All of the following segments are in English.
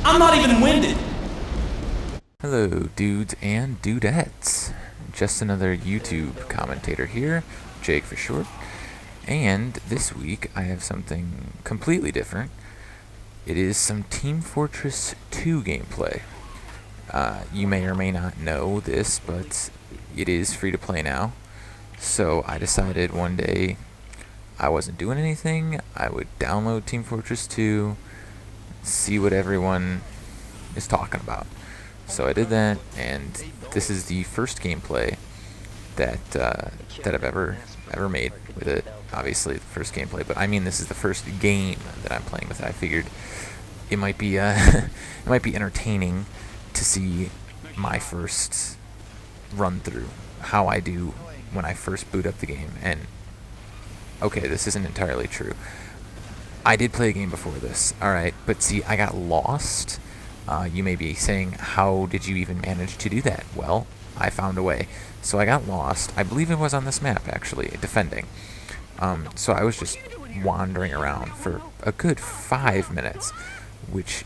I'm not even winded. Hello, dudes and dudettes. Just another YouTube commentator here, Jake for short. And this week I have something completely different. It is some Team Fortress 2 gameplay. You may or may not know this, but it is free to play now. So I decided one day I wasn't doing anything, I would download Team Fortress 2, see what everyone is talking about. So I did that, and this is the first gameplay that I've ever made with it. Obviously, the first gameplay, but I mean this is the first game that I'm playing with it. I figured it might be it might be entertaining to see my first run through, how I do when I first boot up the game. And okay, this isn't entirely true. I did play a game before this, alright, but see, I got lost. You may be saying, how did you even manage to do that? Well, I found a way. So I got lost. I believe it was on this map, actually, defending. So I was just wandering around for a good 5 minutes, which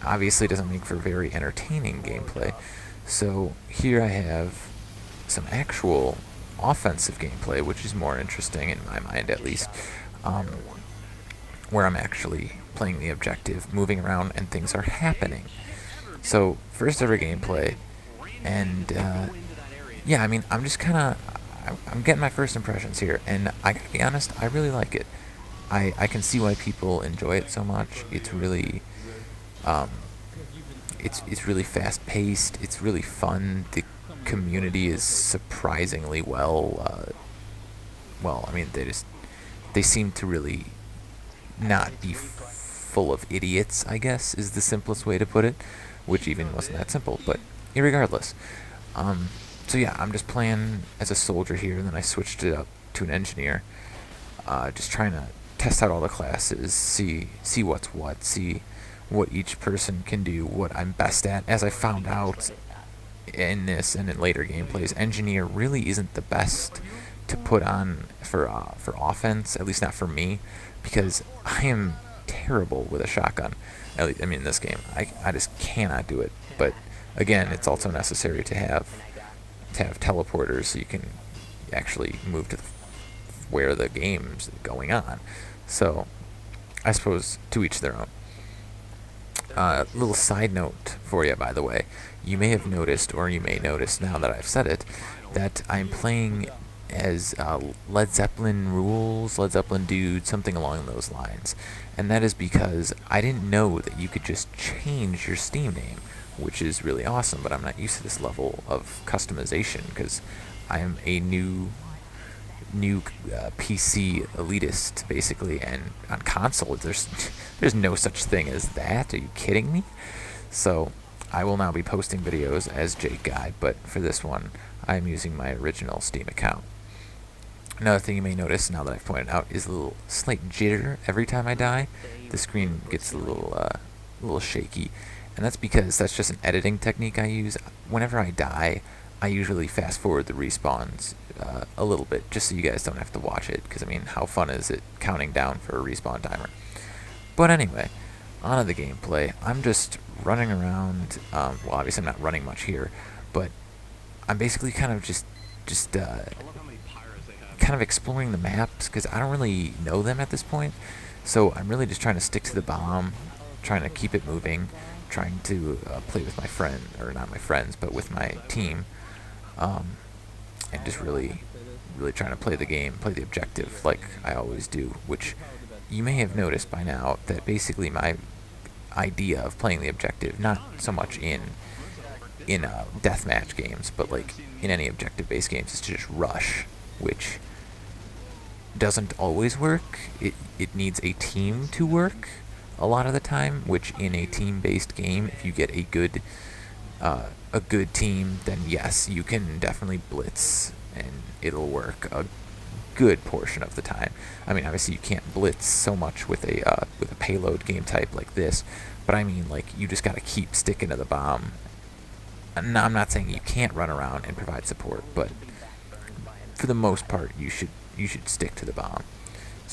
obviously doesn't make for very entertaining gameplay. So here I have some actual offensive gameplay, which is more interesting in my mind, at least, where I'm actually playing the objective, moving around, and things are happening. So first ever gameplay, and yeah, I mean, I'm just kind of, I'm getting my first impressions here, and I gotta be honest, I really like it. I can see why people enjoy it so much. It's really, it's really fast paced. It's really fun. The community is surprisingly well. I mean, they seem to really not be full of idiots, I guess, is the simplest way to put it, which even wasn't that simple, but irregardless. So yeah, I'm just playing as a soldier here, and then I switched it up to an engineer, just trying to test out all the classes, see what's what, see what each person can do, what I'm best at. As I found out in this and in later gameplays, engineer really isn't the best to put on for offense, at least not for me, because I am terrible with a shotgun. At least, I mean, in this game, I just cannot do it. But again, it's also necessary to have teleporters so you can actually move to where the game's going on. So I suppose to each their own. Little side note for you, by the way. You may have noticed, or you may notice now that I've said it, that I'm playing as Led Zeppelin Rules, Led Zeppelin Dude, something along those lines. And that is because I didn't know that you could just change your Steam name, which is really awesome, but I'm not used to this level of customization because I am a new PC elitist, basically, and on console there's no such thing as that. Are you kidding me? So I will now be posting videos as Jake Guy, but for this one I'm using my original Steam account. Another thing you may notice, now that I've pointed out, is a little slight jitter every time I die. The screen gets a little shaky, and that's because that's just an editing technique I use. Whenever I die, I usually fast forward the respawns a little bit, just so you guys don't have to watch it, because I mean, how fun is it counting down for a respawn timer? But anyway, on to the gameplay. I'm just running around. Well, obviously I'm not running much here, but I'm basically kind of just kind of exploring the maps, because I don't really know them at this point. So I'm really just trying to stick to the bomb, trying to keep it moving, trying to play with my friend, or not my friends, but with my team, and just really trying to play the game, play the objective like I always do, which you may have noticed by now that basically my idea of playing the objective, not so much in deathmatch games, but like in any objective-based games, is to just rush, which doesn't always work. It needs a team to work a lot of the time, which in a team-based game, if you get a good team, then yes, you can definitely blitz and it'll work a good portion of the time. I mean, obviously you can't blitz so much with a payload game type like this, but I mean, like, you just gotta keep sticking to the bomb. And I'm not saying you can't run around and provide support, but for the most part, you should stick to the bomb.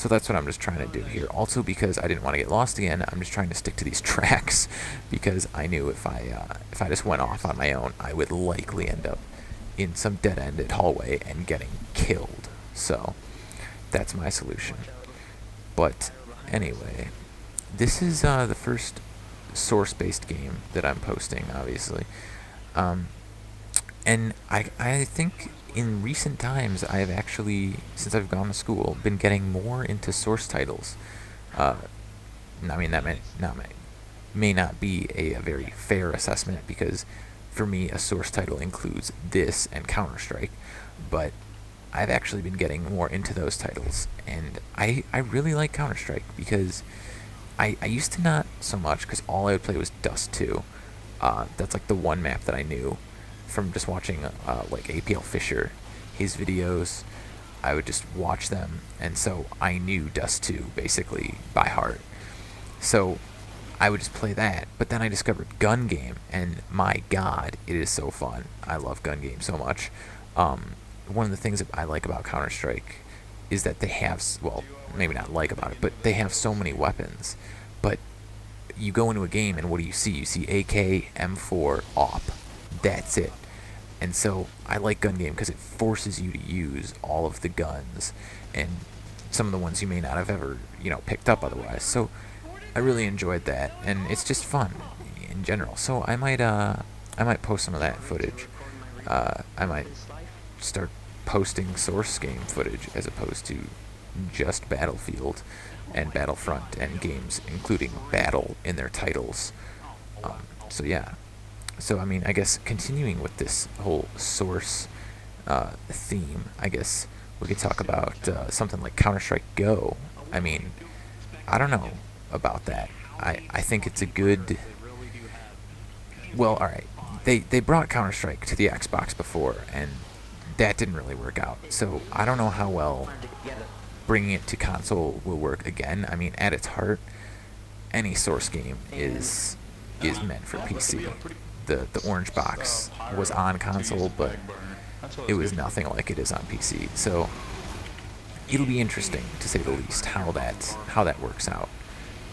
So that's what I'm just trying to do here. Also, because I didn't want to get lost again, I'm just trying to stick to these tracks, because I knew if I just went off on my own, I would likely end up in some dead-ended hallway and getting killed. So that's my solution. But anyway, this is the first source-based game that I'm posting, obviously. And I think in recent times I have actually, since I've gone to school, been getting more into source titles. I mean, that may not be a very fair assessment, because for me a source title includes this and Counter-Strike, but I've actually been getting more into those titles, and I really like Counter-Strike, because I used to not so much, because all I would play was Dust 2. That's like the one map that I knew from just watching like APL Fisher, his videos. I would just watch them, and so I knew Dust 2 basically by heart. So I would just play that, but then I discovered Gun Game, and my god, it is so fun. I love Gun Game so much. One of the things that I like about Counter-Strike is that they have, well, maybe not like about it, but they have so many weapons. But you go into a game, and what do you see? You see AK, M4, AWP. That's it. And so I like Gun Game because it forces you to use all of the guns, and some of the ones you may not have ever, picked up otherwise. So I really enjoyed that, and it's just fun in general. So I might post some of that footage. I might start posting source game footage as opposed to just Battlefield and Battlefront and games including battle in their titles. So yeah. So I mean, I guess continuing with this whole source theme, I guess we could talk about something like Counter-Strike Go. I mean, I don't know about that. I think it's a good... Well, alright. They brought Counter-Strike to the Xbox before, and that didn't really work out. So I don't know how well bringing it to console will work again. I mean, at its heart, any source game is meant for PC. The orange box was on console, but it was nothing like it is on PC. So it'll be interesting, to say the least, how that works out.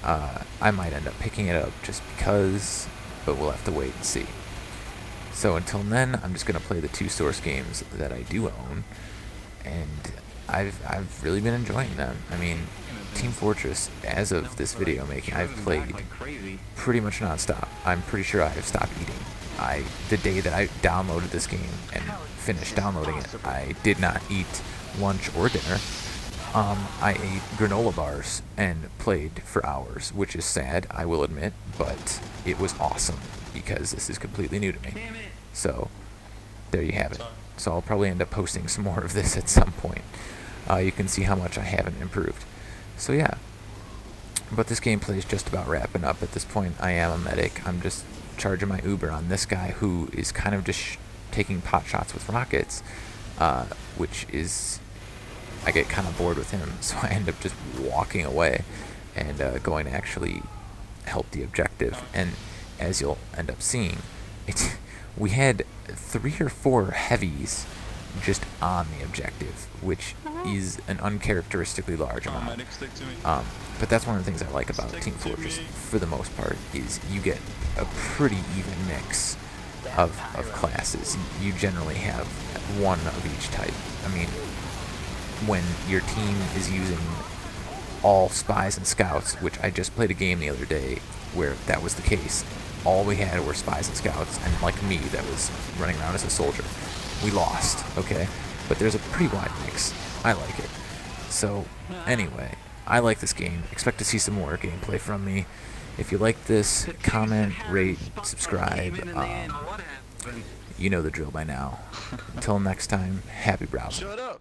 I might end up picking it up just because, but we'll have to wait and see. So until then, I'm just gonna play the two source games that I do own, and I've really been enjoying them. I mean, Team Fortress, as of this video making, I've played pretty much nonstop. I'm pretty sure I have stopped eating. The day that I downloaded this game and finished downloading it, I did not eat lunch or dinner. I ate granola bars and played for hours, which is sad, I will admit, but it was awesome because this is completely new to me. So there you have it. So I'll probably end up posting some more of this at some point. You can see how much I haven't improved. So yeah, but this gameplay is just about wrapping up. At this point, I am a medic. I'm just charging my Uber on this guy who is kind of just taking pot shots with rockets, which is, I get kind of bored with him, so I end up just walking away and going to actually help the objective. And as you'll end up seeing, we had 3 or 4 heavies just on the objective, which is an uncharacteristically large amount. But that's one of the things I like about Team Fortress, for the most part, is you get a pretty even mix of classes. You generally have one of each type. I mean, when your team is using all spies and scouts, which I just played a game the other day where that was the case, all we had were spies and scouts, and like me, that was running around as a soldier. We lost, okay? But there's a pretty wide mix. I like it. So, anyway, I like this game. Expect to see some more gameplay from me. If you like this, comment, rate, subscribe. You know the drill by now. Until next time, happy browsing. Shut up.